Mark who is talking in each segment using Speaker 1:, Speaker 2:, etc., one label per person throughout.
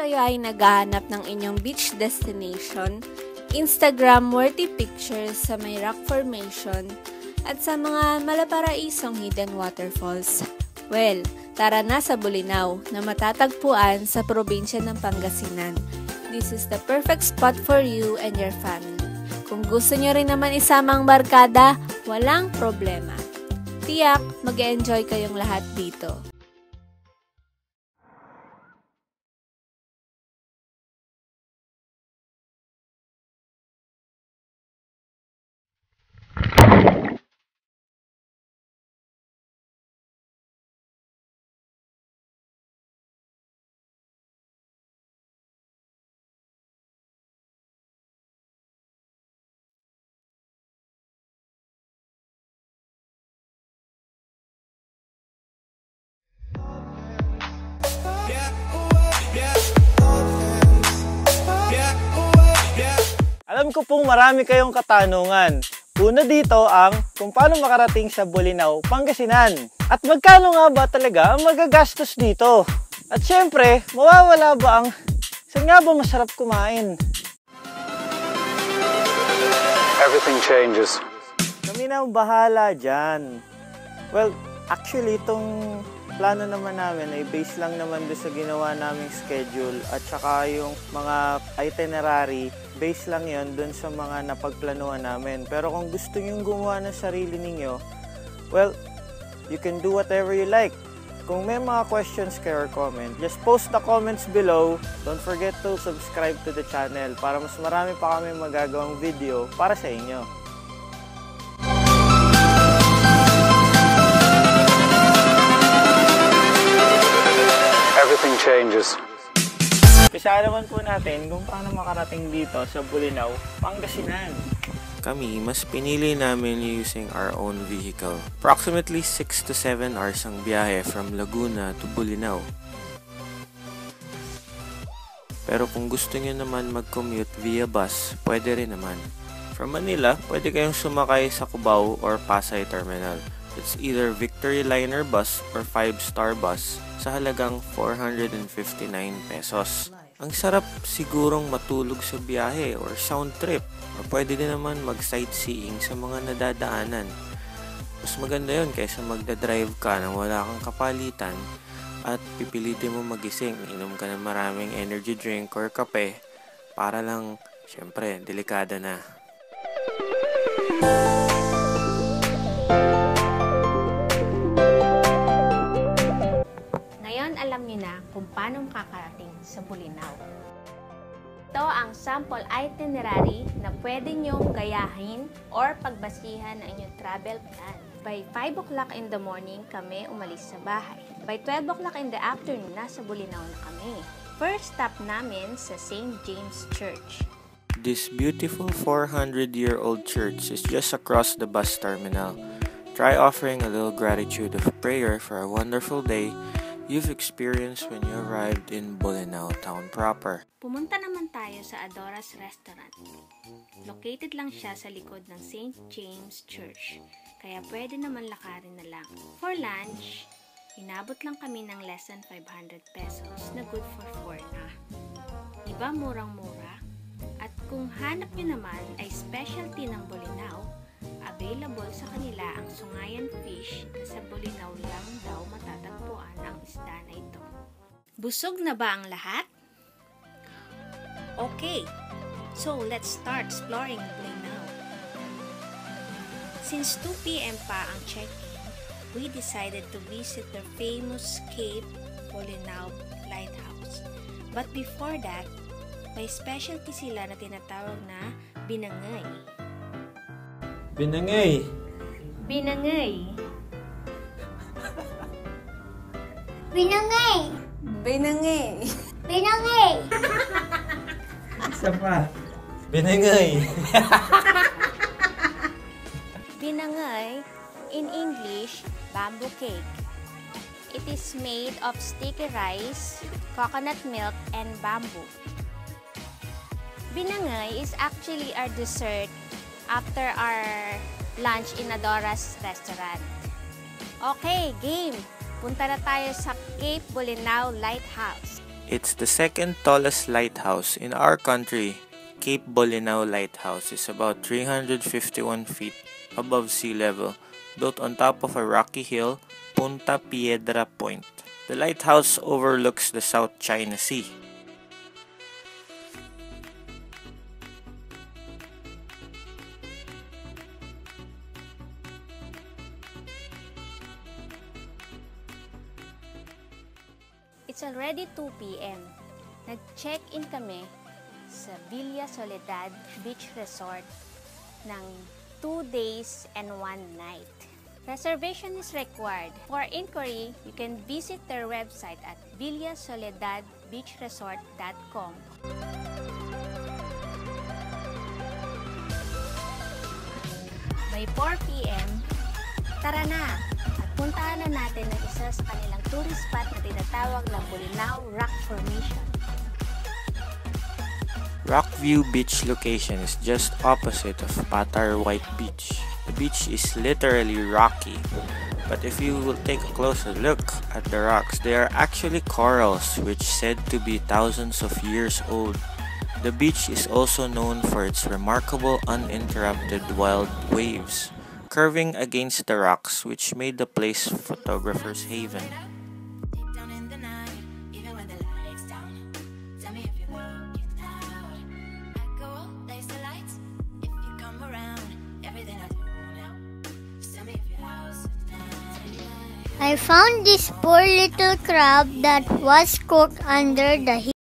Speaker 1: kayo ay naghahanap ng inyong beach destination, Instagram-worthy pictures sa may rock formation, at sa mga malaparaisong hidden waterfalls, well, tara na sa Bolinao na matatagpuan sa probinsya ng Pangasinan. This is the perfect spot for you and your family. Kung gusto nyo rin naman isamang barkada, walang problema. Tiyak, mag-enjoy kayong lahat dito.
Speaker 2: Alam ko pong marami kayong katanungan. Una dito ang kung paano makarating sa Bolinao, Pangasinan. At magkano nga ba talaga ang magagastos dito? At syempre, mawawala ba ang saan nga ba masarap kumain?
Speaker 3: Everything changes.
Speaker 2: Kami na ang bahala dyan. Well, actually, itong plano naman namin ay based lang naman doon sa ginawa naming schedule at saka yung mga itinerary, based lang yon doon sa mga napagplanuhan namin. Pero kung gusto nyo gumawa ng sarili ninyo, well, you can do whatever you like. Kung may mga questions kayo or comment, just post the comments below. Don't forget to subscribe to the channel para mas marami pa kami magagawang video para sa inyo.
Speaker 3: Everything changes.
Speaker 2: Isa naman po natin kung paano makarating dito sa Bolinao, Pangasinan.
Speaker 4: Kami, mas pinili namin using our own vehicle. Approximately 6 to 7 hours ang biyahe from Laguna to Bolinao. Pero kung gusto niyo naman mag-commute via bus, pwede rin naman. From Manila, pwede kayong sumakay sa Cubao or Pasay Terminal. It's either Victory Liner bus or 5-star bus sa halagang 459 pesos. Ang sarap sigurong matulog sa biyahe or sound trip or pwede din naman mag-sightseeing sa mga nadadaanan. Mas maganda yun kaysa magdadrive ka nang wala kang kapalitan at pipilitin mo magising. Inom ka ng maraming energy drink or kape para lang, syempre, delikada na.
Speaker 1: Alam niyo na kung paano makakarating sa Bolinao. Ito ang sample itinerary na pwede niyong gayahin or pagbasihan ng inyong travel plan. By 5 o'clock in the morning, kami umalis sa bahay. By 12 o'clock in the afternoon, nasa Bolinao na kami. First stop namin sa St. James Church.
Speaker 4: This beautiful 400-year-old church is just across the bus terminal. Try offering a little gratitude of prayer for a wonderful day you've experienced when you arrived in Bolinao town proper.
Speaker 1: Pumunta naman tayo sa Adora's Restaurant. Located lang siya sa likod ng St. James Church, kaya pwede naman lakarin na lang. For lunch, inabot lang kami ng less than 500 pesos na good for 4 na. Diba murang-mura? At kung hanap nyo naman ay specialty ng Bolinao, available sa kanila ang Sungayan Fish na sa Bolinao lang daw matatagpuan ang isda na ito. Busog na ba ang lahat? Okay, so let's start exploring Bolinao. Since 2 p.m. pa ang check-in, we decided to visit the famous Cape Bolinao Lighthouse. But before that, may specialty sila na tinatawag na binangay.
Speaker 2: Binangay!
Speaker 1: Binangay!
Speaker 5: Binangay!
Speaker 1: Binangay!
Speaker 5: Binangay!
Speaker 2: Isa pa. Binangay!
Speaker 1: Binangay, in English, bamboo cake. It is made of sticky rice, coconut milk, and bamboo. Binangay is actually our dessert after our lunch in Adora's Restaurant. Okay, game! Punta na tayo sa Cape Bolinao Lighthouse.
Speaker 4: It's the second tallest lighthouse in our country. Cape Bolinao Lighthouse is about 351 feet above sea level, built on top of a rocky hill, Punta Piedra Point. The lighthouse overlooks the South China Sea.
Speaker 1: It's already 2 p.m. Nag-check-in kami sa Villa Soledad Beach Resort ng 2 days and 1 night. Reservation is required. For inquiry, you can visit their website at villasoledadbeachresort.com. By 4 p.m., tara na! At puntahan na natin ang isa sa kanilang tourist spot na tinatawag na Bolinao Rock Formation.
Speaker 4: Rockview Beach location is just opposite of Patar White Beach. The beach is literally rocky, but if you will take a closer look at the rocks, they are actually corals which said to be thousands of years old. The beach is also known for its remarkable uninterrupted wild waves, curving against the rocks, which made the place photographer's haven.
Speaker 5: I found this poor little crab that was cooked under the heat.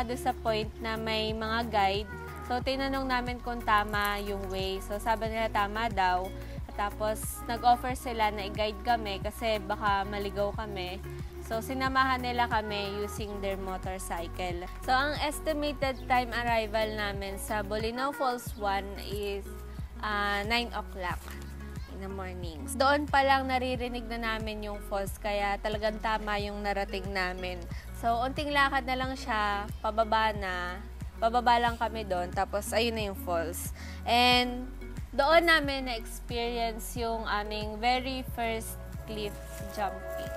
Speaker 6: Doon sa point na may mga guide. So, tinanong namin kung tama yung way. So, sabi nila tama daw. Tapos, nag-offer sila na i-guide kami kasi baka maligaw kami. So, sinamahan nila kami using their motorcycle. So, ang estimated time arrival namin sa Bolinao Falls 1 is 9 o'clock in the morning. Doon pa lang naririnig na namin yung falls, kaya talagang tama yung narating namin. So, unting lakad na lang siya, pababa lang kami doon, tapos ayun na yung falls. And doon namin na-experience yung aming very first cliff jumping.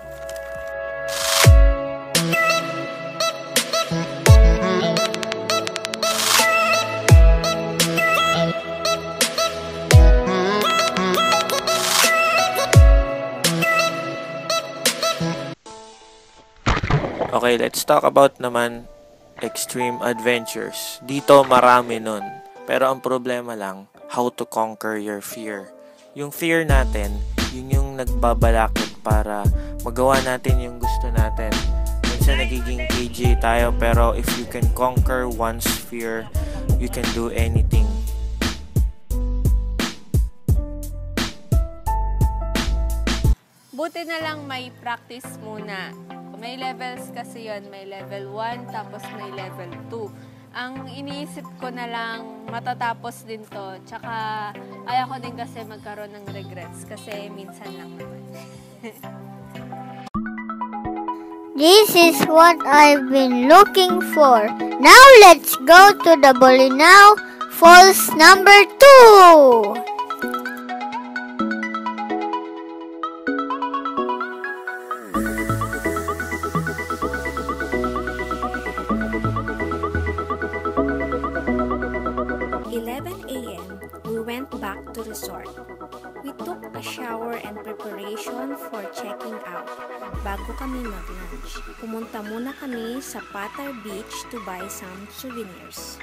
Speaker 4: Okay, let's talk about naman extreme adventures. Dito marami nun. Pero ang problema lang, how to conquer your fear. Yung fear natin, yun yung nagbabalakid para magawa natin yung gusto natin. Minsan nagiging KJ tayo, pero if you can conquer one's fear, you can do anything.
Speaker 6: Buti na lang may practice muna. May levels kasi yon, may level 1 tapos may level 2. Ang iniisip ko na lang matatapos din to. Tsaka ayaw ko din kasi magkaroon ng regrets kasi minsan lang naman.
Speaker 5: This is what I've been looking for. Now let's go to the Bolinao Falls number 2.
Speaker 1: 11 a.m., we went back to resort. We took a shower and preparation for checking out. Bago kami mag-lunch, pumunta muna kami sa Patar Beach to buy some souvenirs.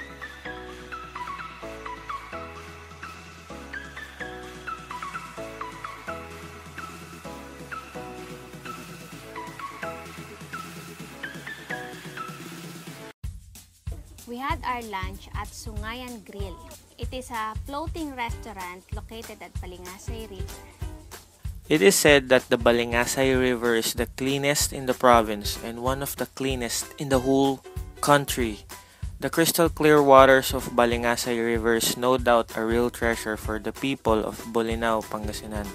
Speaker 1: We had our lunch at Sungayan Grill. It is a floating restaurant located at Balingasay River.
Speaker 4: It is said that the Balingasay River is the cleanest in the province and one of the cleanest in the whole country. The crystal clear waters of Balingasay River is no doubt a real treasure for the people of Bolinao, Pangasinan.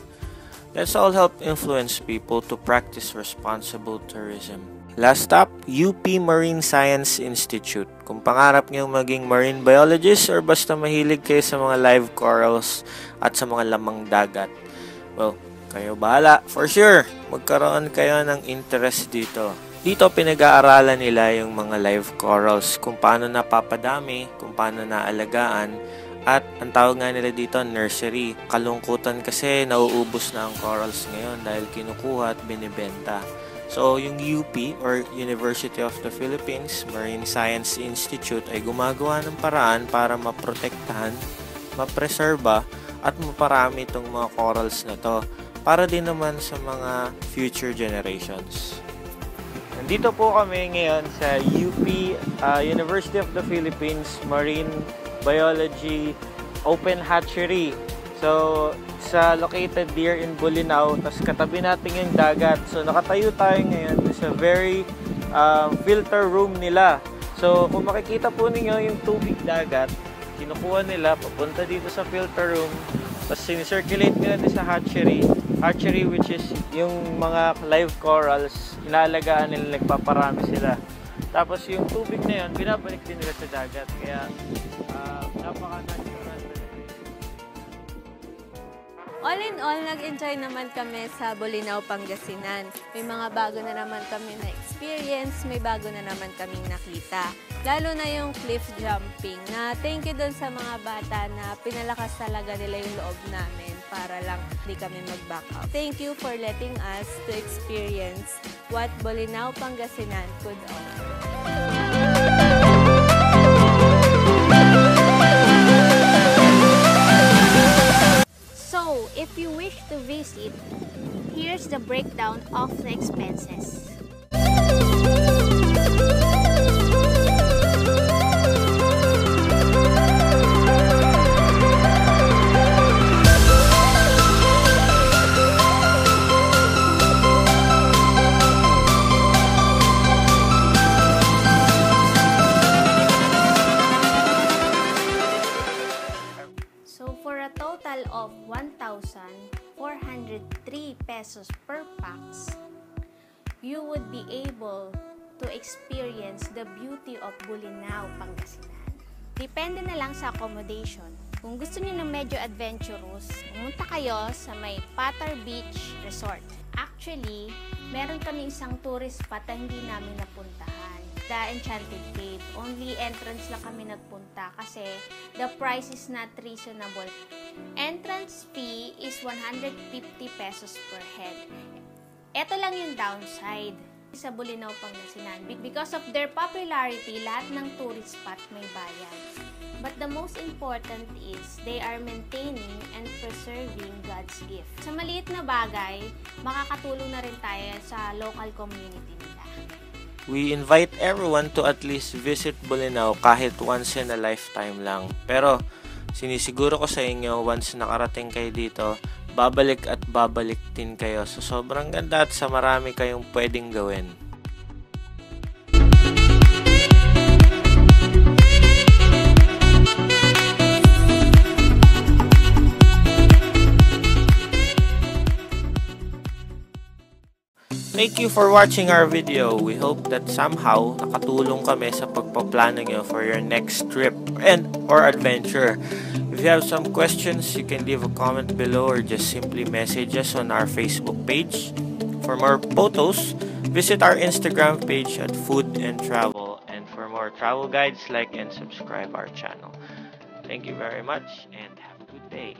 Speaker 4: Let's all help influence people to practice responsible tourism. Last stop, UP Marine Science Institute. Kung pangarap niyong maging marine biologist or basta mahilig kayo sa mga live corals at sa mga lamang dagat, well, kayo bahala. For sure, magkaroon kayo ng interest dito. Dito pinag-aaralan nila yung mga live corals, kung paano napapadami, kung paano naalagaan, at ang tawag nga nila dito, nursery. Kalungkutan kasi nauubos na ang corals ngayon dahil kinukuha at binibenta. So, yung UP or University of the Philippines Marine Science Institute ay gumagawa ng paraan para maprotektahan, mapreserba at maparami itong mga corals na to para din naman sa mga future generations.
Speaker 2: Nandito po kami ngayon sa UP University of the Philippines Marine Biology Open Hatchery. So, located here in Bolinao, tas katabi natin yung dagat. So, nakatayo tayo ngayon sa very filter room nila. So, kung makikita po ninyo yung tubig dagat, kinukuha nila papunta dito sa filter room, tapos sinicirculate nila din sa hatchery which is yung mga live corals, inaalagaan nila, nagpaparami sila. Tapos yung tubig na yun, binabalik din nila sa dagat. Kaya, napaka-natural.
Speaker 6: All in all, nag-enjoy naman kami sa Bolinao, Pangasinan. May mga bago na naman kami na experience, may bago na naman kaming nakita. Lalo na yung cliff jumping na thank you dun sa mga bata na pinalakas talaga nila yung loob namin para lang hindi kami mag-back out. Thank you for letting us to experience what Bolinao, Pangasinan could offer.
Speaker 1: So, if you wish to visit, here's the breakdown of the expenses. So, for a total of 1,403 pesos per pax, you would be able to experience the beauty of Bolinao, Pangasinan. Depende na lang sa accommodation. Kung gusto niyo ng medyo adventurous, pumunta kayo sa may Patar Beach Resort. Actually, meron kami isang tourist spot na hindi namin napuntahan. The Enchanted Cave. Only entrance lang kami nagpunta kasi the price is not reasonable. Entrance fee is 150 pesos per head. Ito lang yung downside sa Bolinao, Pangasinan. Because of their popularity, lahat ng tourist spot may bayad. But the most important is they are maintaining and preserving God's gift. Sa maliit na bagay, makakatulong na rin tayo sa local community nila.
Speaker 4: We invite everyone to at least visit Bolinao kahit once in a lifetime lang. Pero sinisiguro ko sa inyo, once nakarating kayo dito, babalik at babalik din kayo. So sobrang ganda at sa marami kayong pwedeng gawin. Thank you for watching our video. We hope that somehow nakatulong kami sa pagpaplano nyo for your next trip and or adventure. If you have some questions, you can leave a comment below or just simply message us on our Facebook page. For more photos, visit our Instagram page at Food and Travel. And for more travel guides, like and subscribe our channel. Thank you very much and have a good day.